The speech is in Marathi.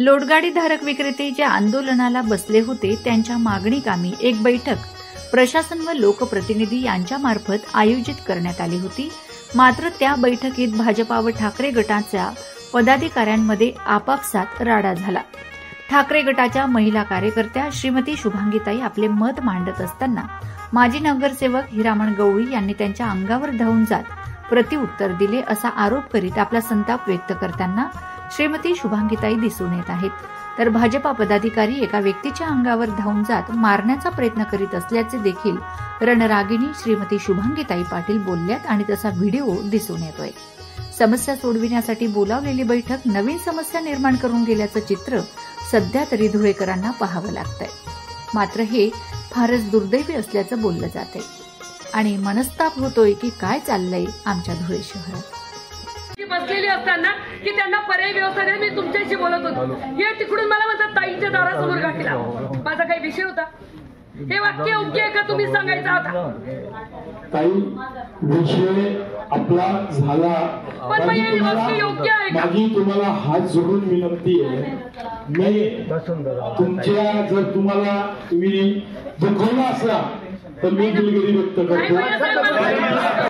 लोटगाडी धारक विक्रेते जे आंदोलनाला बसले होते त्यांच्या मागणी कामी एक बैठक प्रशासन व लोकप्रतिनिधी यांच्यामार्फत आयोजित करण्यात आली होती। मात्र त्या बैठकीत भाजपा व ठाकरे गटाच्या पदाधिकाऱ्यांमध्ये आपापसात राडा झाला। ठाकरे गटाच्या महिला कार्यकर्त्या श्रीमती शुभांगीताई आपले मत मांडत असताना माजी नगरसेवक हिरामण गवळी यांनी त्यांच्या अंगावर धावून जात प्रत्युत्तर दिले असा आरोप करीत आपला संताप व्यक्त करताना श्रीमती शुभांगीताई दिसून येत आहेत। तर भाजपा पदाधिकारी एका व्यक्तीच्या अंगावर धावून जात मारण्याचा प्रयत्न करीत असल्याचे देखील रणरागिणी श्रीमती शुभांगीताई पाटील बोलल्यात आणि तसा व्हिडिओ दिसून येतोय। समस्या सोडविण्यासाठी बोलावलेली बैठक नवीन समस्या निर्माण करून गेल्याचं चित्र सध्या तरी धुळेकरांना पाहावं लागतंय। मात्र हे फारच दुर्दैवी असल्याचं बोललं जातंय आणि मनस्ताप होतोय की काय चाललंय आमच्या धुळे शहरात। बसलेली असताना की त्यांना पर्याय व्यवस्था द्या, मी तुमच्याशी बोलत होतो, हे तिकडून मला म्हणतात ताईंच्या दारासमोर गाठीला। माझा काही विषय होता? हे वाक्य योग्य आहे का तुम्ही सांगायचं आता? ताई विषय आपला झाला, पण मग हे वाक्य योग्य आहे का? माझी तुम्हाला हात जोडून विनंती आहे, मी तुमच्या जर तुम्हाला तुम्ही दुखवलं असला तर मी दिलगिरी व्यक्त करतो।